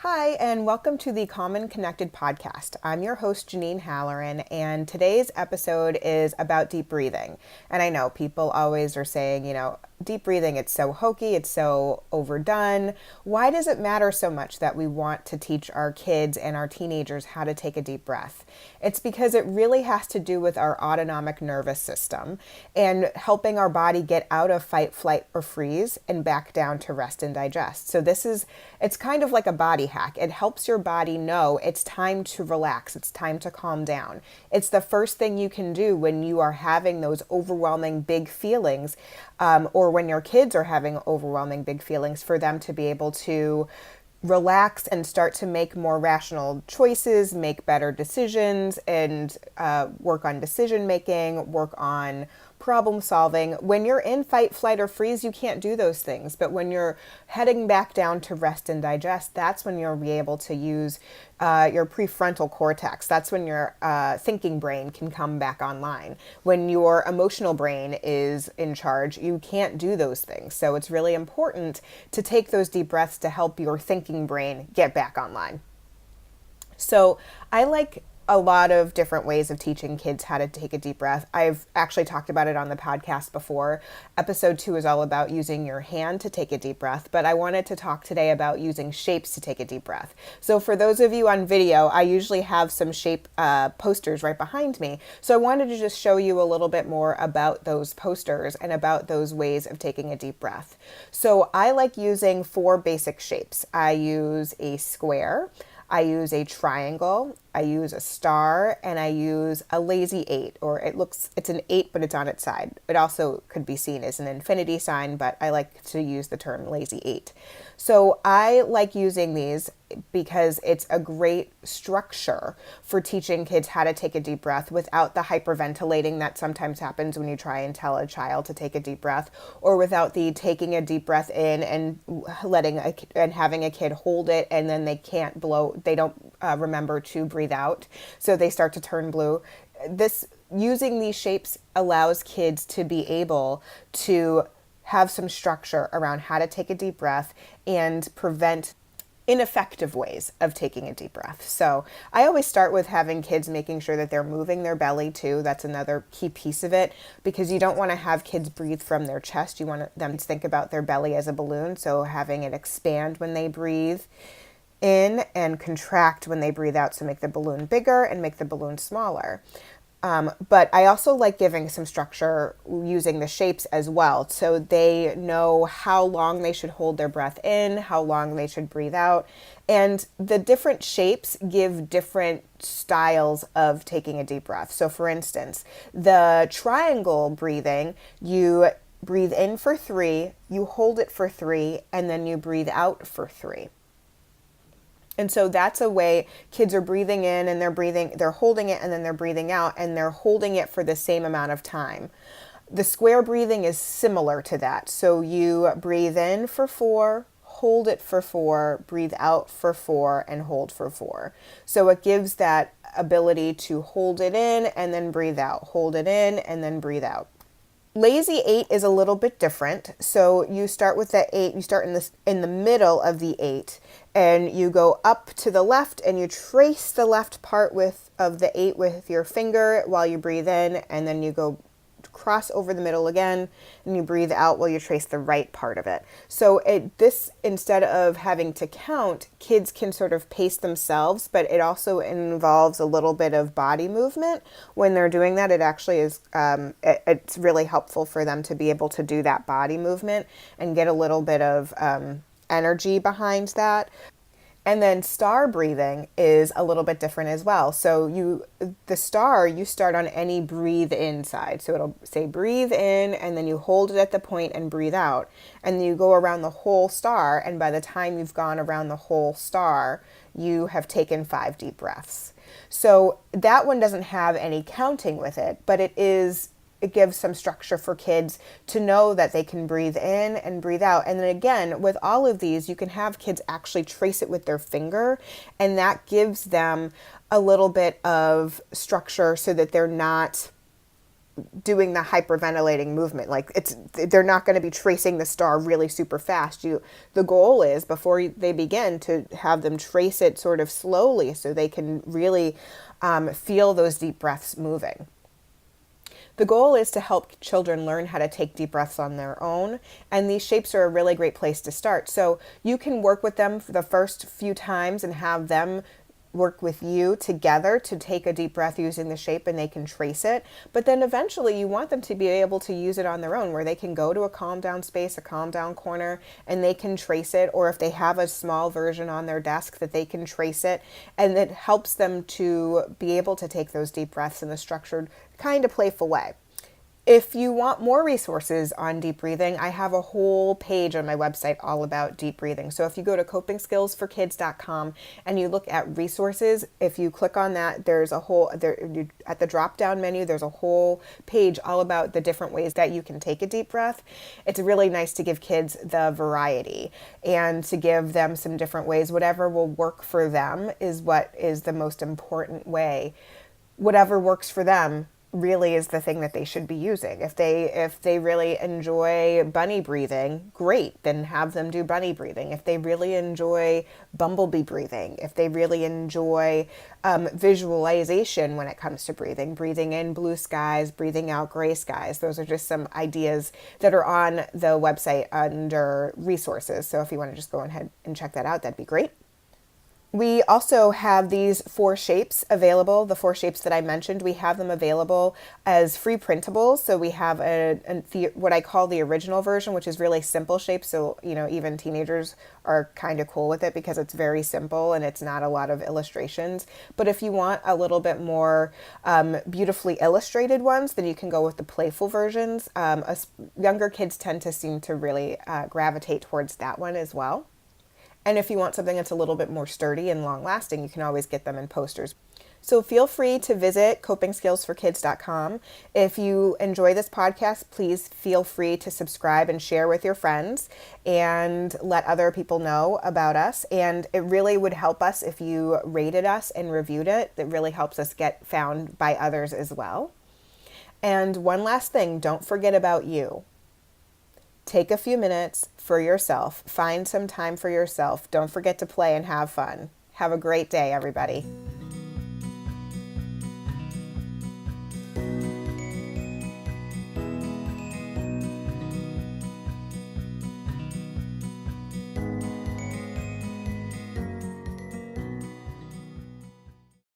Hi, and welcome to the Common Connected podcast. I'm your host, Janine Halloran, and today's episode is about deep breathing. And I know people always are saying, deep breathing, it's so hokey, it's so overdone. Why does it matter so much that we want to teach our kids and our teenagers how to take a deep breath? It's because it really has to do with our autonomic nervous system and helping our body get out of fight, flight, or freeze and back down to rest and digest. So it's kind of like a body hack. It helps your body know it's time to relax. It's time to calm down. It's the first thing you can do when you are having those overwhelming big feelings, or when your kids are having overwhelming big feelings, for them to be able to relax and start to make more rational choices, make better decisions, and work on decision making, work on problem solving. When you're in fight, flight, or freeze, you can't do those things. But when you're heading back down to rest and digest, that's when you'll be able to use your prefrontal cortex. That's when your thinking brain can come back online. When your emotional brain is in charge, you can't do those things. So it's really important to take those deep breaths to help your thinking brain get back online. So I like a lot of different ways of teaching kids how to take a deep breath. I've actually talked about it on the podcast before. Episode 2 is all about using your hand to take a deep breath, but I wanted to talk today about using shapes to take a deep breath. So for those of you on video, I usually have some shape posters right behind me. So I wanted to just show you a little bit more about those posters and about those ways of taking a deep breath. So I like using 4 basic shapes. I use a square, I use a triangle, I use a star, and I use a lazy 8, or it's an 8, but it's on its side. It also could be seen as an infinity sign, but I like to use the term lazy 8. So I like using these because it's a great structure for teaching kids how to take a deep breath without the hyperventilating that sometimes happens when you try and tell a child to take a deep breath, or without the taking a deep breath in and having a kid hold it, and then they don't remember to breathe out, so they start to turn blue. Using these shapes allows kids to be able to have some structure around how to take a deep breath and prevent ineffective ways of taking a deep breath. So I always start with having kids making sure that they're moving their belly too. That's another key piece of it, because you don't want to have kids breathe from their chest. You want them to think about their belly as a balloon. So having it expand when they breathe in and contract when they breathe out. So make the balloon bigger and make the balloon smaller. But I also like giving some structure using the shapes as well, so they know how long they should hold their breath in, how long they should breathe out. And the different shapes give different styles of taking a deep breath. So for instance, the triangle breathing, you breathe in for 3, you hold it for 3, and then you breathe out for 3. And so that's a way kids are breathing in and they're holding it, and then they're breathing out, and they're holding it for the same amount of time. The square breathing is similar to that. So you breathe in for 4, hold it for 4, breathe out for 4, and hold for 4. So it gives that ability to hold it in and then breathe out, hold it in and then breathe out. Lazy 8 is a little bit different. So you start with the 8, you start in the middle of the 8, and you go up to the left, and you trace the left part of the 8 with your finger while you breathe in, and then you go cross over the middle again, and you breathe out while you trace the right part of it. So instead of having to count, kids can sort of pace themselves, but it also involves a little bit of body movement when they're doing that. It actually is, it's really helpful for them to be able to do that body movement and get a little bit of energy behind that. And then star breathing is a little bit different as well. So you start on any breathe in side. So it'll say breathe in, and then you hold it at the point and breathe out. And you go around the whole star, and by the time you've gone around the whole star, you have taken 5 deep breaths. So that one doesn't have any counting with it, but it gives some structure for kids to know that they can breathe in and breathe out. And then again, with all of these, you can have kids actually trace it with their finger, and that gives them a little bit of structure so that they're not doing the hyperventilating movement. Like they're not going to be tracing the star really super fast. The goal is before they begin to have them trace it sort of slowly so they can really feel those deep breaths moving. The goal is to help children learn how to take deep breaths on their own, and these shapes are a really great place to start. So you can work with them for the first few times and have them work with you together to take a deep breath using the shape, and they can trace it. But then eventually you want them to be able to use it on their own, where they can go to a calm down space, a calm down corner, and they can trace it. Or if they have a small version on their desk, that they can trace it, and it helps them to be able to take those deep breaths in a structured, kind of playful way. If you want more resources on deep breathing, I have a whole page on my website all about deep breathing. So if you go to copingskillsforkids.com and you look at resources, if you click on that, there's a whole, at the drop down menu, there's a whole page all about the different ways that you can take a deep breath. It's really nice to give kids the variety and to give them some different ways. Whatever will work for them is what is the most important way. Whatever works for them really is the thing that they should be using. If they really enjoy bunny breathing, great, then have them do bunny breathing. If they really enjoy bumblebee breathing, if they really enjoy visualization when it comes to breathing in blue skies, breathing out gray skies, those are just some ideas that are on the website under resources. So if you want to just go ahead and check that out, that'd be great. We also have these 4 shapes available. The 4 shapes that I mentioned, we have them available as free printables. So we have what I call the original version, which is really simple shapes. So, even teenagers are kind of cool with it because it's very simple and it's not a lot of illustrations. But if you want a little bit more beautifully illustrated ones, then you can go with the playful versions. Younger kids tend to seem to really gravitate towards that one as well. And if you want something that's a little bit more sturdy and long-lasting, you can always get them in posters. So feel free to visit copingskillsforkids.com. If you enjoy this podcast, please feel free to subscribe and share with your friends and let other people know about us. And it really would help us if you rated us and reviewed it. It really helps us get found by others as well. And one last thing, don't forget about you. Take a few minutes for yourself. Find some time for yourself. Don't forget to play and have fun. Have a great day, everybody.